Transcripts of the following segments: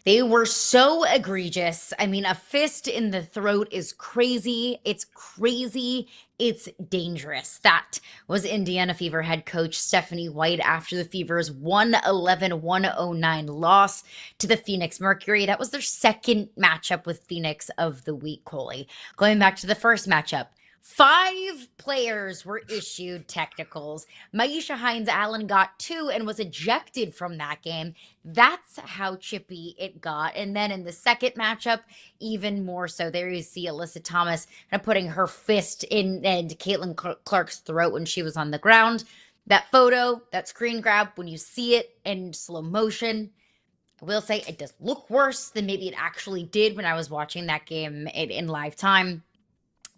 They were so egregious. I mean, a fist in the throat is crazy. It's crazy. It's dangerous. That was Indiana Fever head coach Stephanie White after the Fever's 111-109 loss to the Phoenix Mercury. That was their second matchup with Phoenix of the week, Coley. Going back to the first matchup, five players were issued technicals. Maisha Hines Allen got two and was ejected from that game. That's how chippy it got. And then in the second matchup, even more so. There you see Alyssa Thomas kind of putting her fist into Caitlin Clark's throat when she was on the ground. That photo, that screen grab, when you see it in slow motion, I will say it does look worse than maybe it actually did when I was watching that game in live time.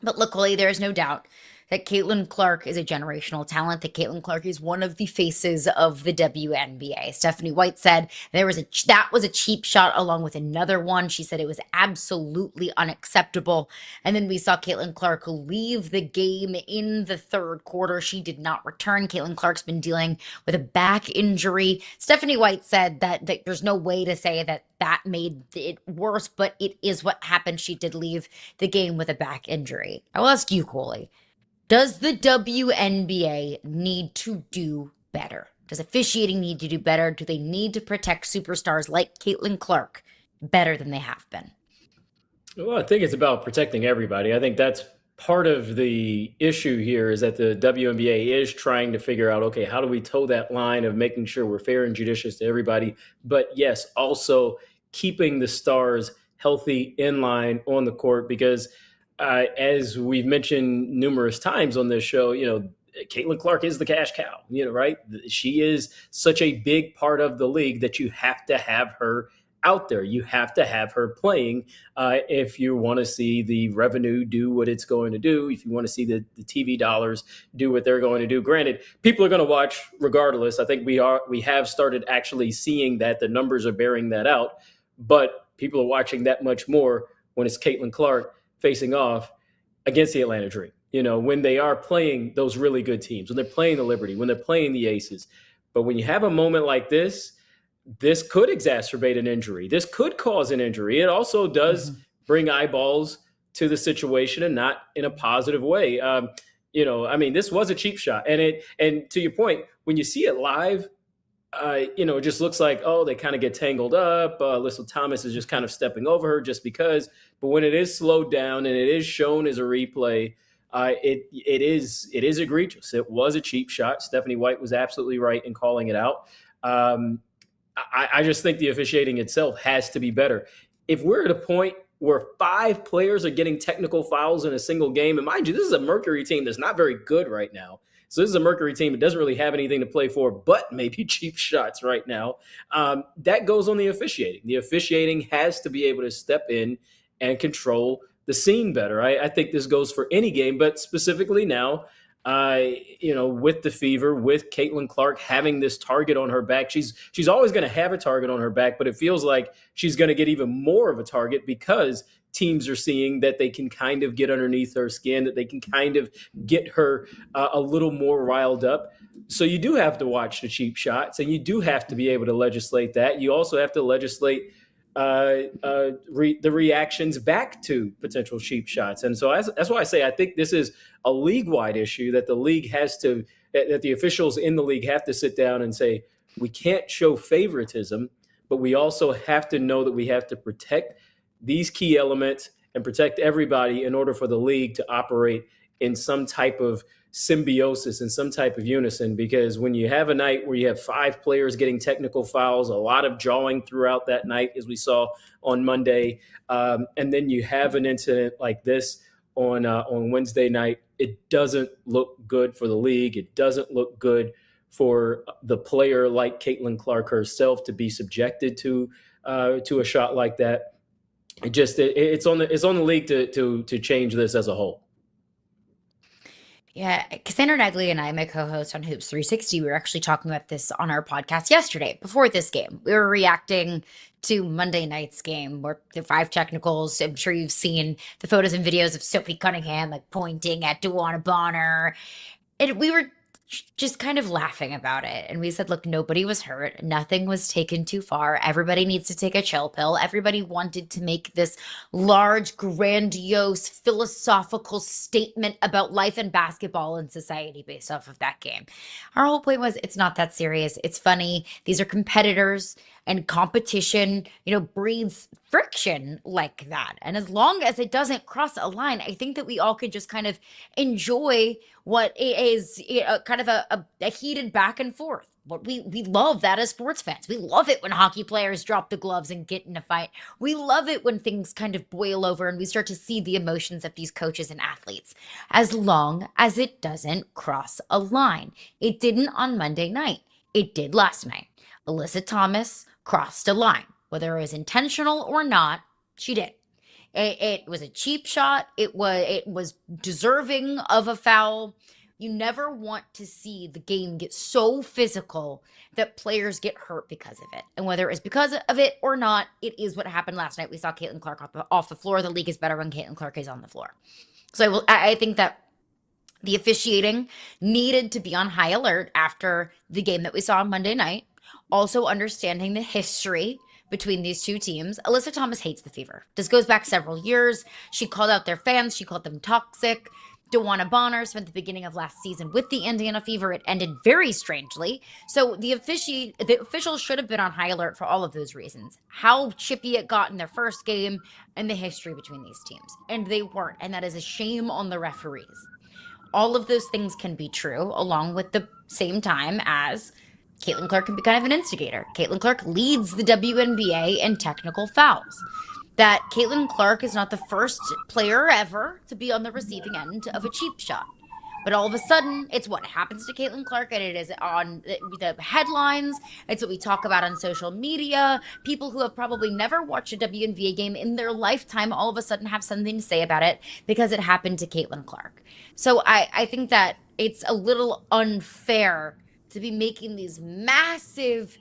But luckily, there is no doubt that Caitlin Clark is a generational talent, that Caitlin Clark is one of the faces of the WNBA. Stephanie White said that was a cheap shot along with another one. She said it was absolutely unacceptable. And then we saw Caitlin Clark leave the game in the third quarter. She did not return. Caitlin Clark's been dealing with a back injury. Stephanie White said that there's no way to say that made it worse, but it is what happened. She did leave the game with a back injury. I will ask you, Coley, does the WNBA need to do better? Does officiating need to do better? Do they need to protect superstars like Caitlin Clark better than they have been? Well, I think it's about protecting everybody. I think that's part of the issue here is that the WNBA is trying to figure out, okay, how do we toe that line of making sure we're fair and judicious to everybody? But yes, also keeping the stars healthy in line on the court because as we've mentioned numerous times on this show, Caitlin Clark is the cash cow, right? She is such a big part of the league that you have to have her out there. You have to have her playing if you want to see the revenue do what it's going to do, if you want to see the TV dollars do what they're going to do. Granted, people are going to watch regardless. I think we have started actually seeing that the numbers are bearing that out, but people are watching that much more when it's Caitlin Clark facing off against the Atlanta Dream. When they are playing those really good teams, when they're playing the Liberty, when they're playing the Aces. But when you have a moment like this could exacerbate an injury. This could cause an injury. It also does bring eyeballs to the situation and not in a positive way. This was a cheap shot. And to your point, when you see it live, it just looks like, oh, they kind of get tangled up. Alyssa Thomas is just kind of stepping over her just because. But when it is slowed down and it is shown as a replay, it is egregious. It was a cheap shot. Stephanie White was absolutely right in calling it out. I just think the officiating itself has to be better. If we're at a point where five players are getting technical fouls in a single game, and mind you, this is a Mercury team that's not very good right now. So this is a Mercury team that doesn't really have anything to play for but maybe cheap shots right now. That goes on the officiating. The officiating has to be able to step in and control the scene better. I think this goes for any game, but specifically now, with the Fever, with Caitlin Clark having this target on her back, she's always going to have a target on her back, but it feels like she's going to get even more of a target because teams are seeing that they can kind of get underneath her skin, that they can kind of get her a little more riled up. So you do have to watch the shots, and you do have to be able to legislate that. You also have to legislate the reactions back to potential cheap shots. And so that's why I say I think this is a league-wide issue that that the officials in the league have to sit down and say, we can't show favoritism, but we also have to know that we have to protect these key elements and protect everybody in order for the league to operate in some type of symbiosis and some type of unison. Because when you have a night where you have five players getting technical fouls, a lot of jawing throughout that night, as we saw on Monday, and then you have an incident like this on Wednesday night, it doesn't look good for the league. It doesn't look good for the player like Caitlin Clark herself to be subjected to a shot like that. It's on the league to change this as a whole. Yeah, Cassandra Negley and I, my co-host on Hoops 360, we were actually talking about this on our podcast yesterday before this game. We were reacting to Monday night's game where the five technicals. I'm sure you've seen the photos and videos of Sophie Cunningham like pointing at DeWanna Bonner. And we were just kind of laughing about it. And we said, look, nobody was hurt. Nothing was taken too far. Everybody needs to take a chill pill. Everybody wanted to make this large, grandiose, philosophical statement about life and basketball and society based off of that game. Our whole point was it's not that serious. It's funny. These are competitors, and competition, breeds friction like that. And as long as it doesn't cross a line, I think that we all could just kind of enjoy what is kind of a heated back and forth. But we love that as sports fans. We love it when hockey players drop the gloves and get in a fight. We love it when things kind of boil over and we start to see the emotions of these coaches and athletes, as long as it doesn't cross a line. It didn't on Monday night. It did last night. Alyssa Thomas crossed a line. Whether it was intentional or not, she did. It was a cheap shot. It was deserving of a foul. You never want to see the game get so physical that players get hurt because of it. And whether it's because of it or not, it is what happened last night. We saw Caitlin Clark off the floor. The league is better when Caitlin Clark is on the floor. So I think that the officiating needed to be on high alert after the game that we saw on Monday night. Also, understanding the history between these two teams. Alyssa Thomas hates the Fever. This goes back several years. She called out their fans, she called them toxic. DeWanna Bonner spent the beginning of last season with the Indiana Fever. It ended very strangely. So the officials should have been on high alert for all of those reasons. How chippy it got in their first game and the history between these teams. And they weren't. And that is a shame on the referees. All of those things can be true, along with the same time as Caitlin Clark can be kind of an instigator. Caitlin Clark leads the WNBA in technical fouls. That Caitlin Clark is not the first player ever to be on the receiving end of a cheap shot. But all of a sudden, it's what happens to Caitlin Clark, and it is on the headlines. It's what we talk about on social media. People who have probably never watched a WNBA game in their lifetime all of a sudden have something to say about it because it happened to Caitlin Clark. So I think that it's a little unfair to be making these massive,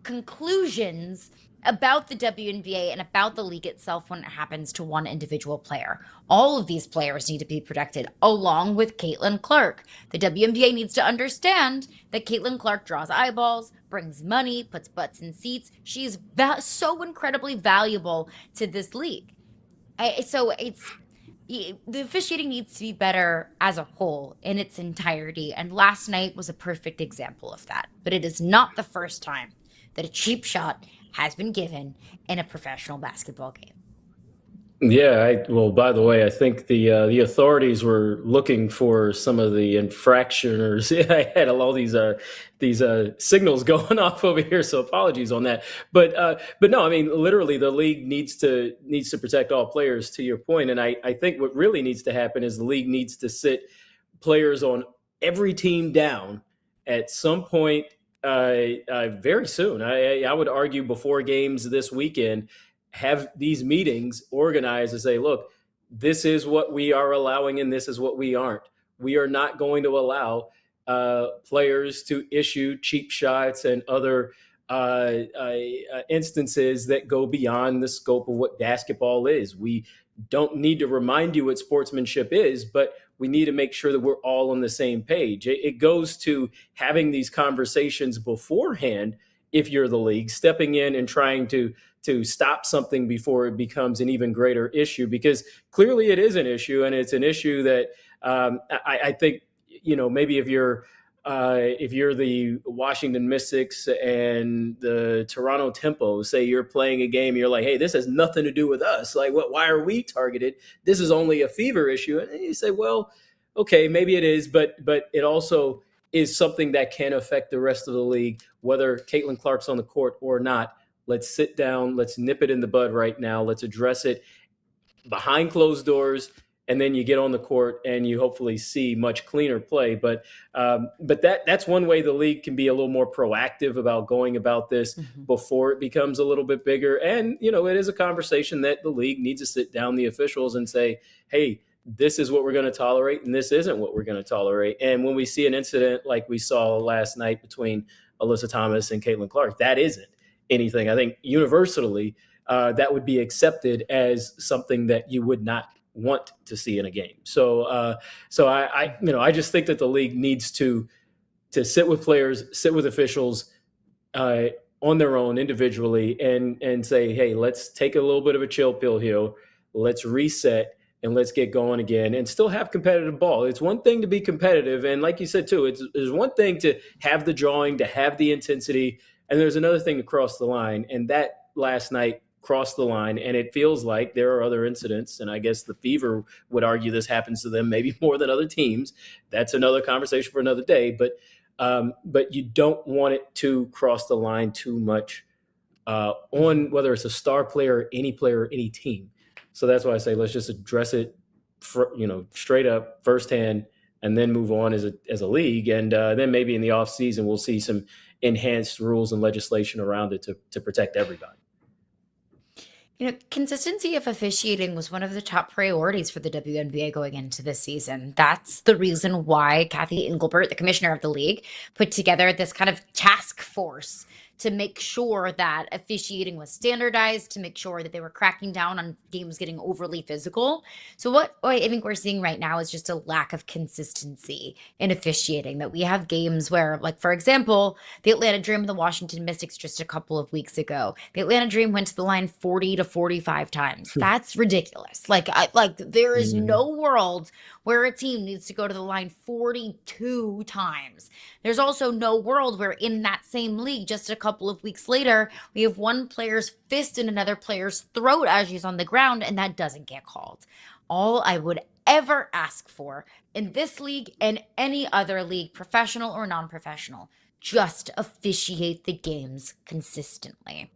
conclusions about the WNBA and about the league itself when it happens to one individual player. All of these players need to be protected, along with Caitlin Clark. The WNBA needs to understand that Caitlin Clark draws eyeballs, brings money, puts butts in seats. She's so incredibly valuable to this league. So the officiating needs to be better as a whole in its entirety. And last night was a perfect example of that. But it is not the first time that a cheap shot has been given in a professional basketball game. Yeah, well, by the way, I think the authorities were looking for some of the infractioners. I had all these signals going off over here, so apologies on that. But no, I mean, literally, the league needs to protect all players. To your point, and I think what really needs to happen is the league needs to sit players on every team down at some point very soon. I would argue before games this weekend, have these meetings organized and say, look, this is what we are allowing and this is what we aren't. We are not going to allow players to issue cheap shots and other instances that go beyond the scope of what basketball is. We don't need to remind you what sportsmanship is, but we need to make sure that we're all on the same page. It goes to having these conversations beforehand. If you're the league, stepping in and trying to stop something before it becomes an even greater issue, because clearly it is an issue, and it's an issue that I think maybe if you're the Washington Mystics and the Toronto Tempo, say you're playing a game, you're like, hey, this has nothing to do with us. Like, what? Why are we targeted? This is only a Fever issue. And you say, well, okay, maybe it is, but it also is something that can affect the rest of the league, whether Caitlin Clark's on the court or not. Let's sit down. Let's nip it in the bud right now. Let's address it behind closed doors, and then you get on the court and you hopefully see much cleaner play. But that's one way the league can be a little more proactive about going about this Mm-hmm. before it becomes a little bit bigger. And it is a conversation that the league needs to sit down the officials and say, hey, this is what we're going to tolerate, and this isn't what we're going to tolerate. And when we see an incident like we saw last night between Alyssa Thomas and Caitlin Clark, that isn't anything. I think universally that would be accepted as something that you would not want to see in a game. So I just think that the league needs to sit with players, sit with officials, uh, on their own individually, and say, hey, let's take a little bit of a chill pill here. Let's reset and let's get going again and still have competitive ball. It's one thing to be competitive. And like you said, too, it's one thing to have the drawing, to have the intensity. And there's another thing to cross the line. And that last night crossed the line. And it feels like there are other incidents. And I guess the Fever would argue this happens to them maybe more than other teams. That's another conversation for another day. But you don't want it to cross the line too much, on whether it's a star player, or any team. So that's why I say let's just address it, straight up, firsthand, and then move on as a league. And then maybe in the off season we'll see some enhanced rules and legislation around it to protect everybody. Consistency of officiating was one of the top priorities for the WNBA going into this season. That's the reason why Kathy Engelbert, the commissioner of the league, put together this kind of task force to make sure that officiating was standardized, to make sure that they were cracking down on games getting overly physical. So what I think we're seeing right now is just a lack of consistency in officiating, that we have games where, like, for example, the Atlanta Dream and the Washington Mystics just a couple of weeks ago. The Atlanta Dream went to the line 40 to 45 times. That's ridiculous. There is Mhm. no world where a team needs to go to the line 42 times. There's also no world where in that same league, just a couple of weeks later, we have one player's fist in another player's throat as she's on the ground, and that doesn't get called. All I would ever ask for in this league and any other league, professional or non professional, just officiate the games consistently.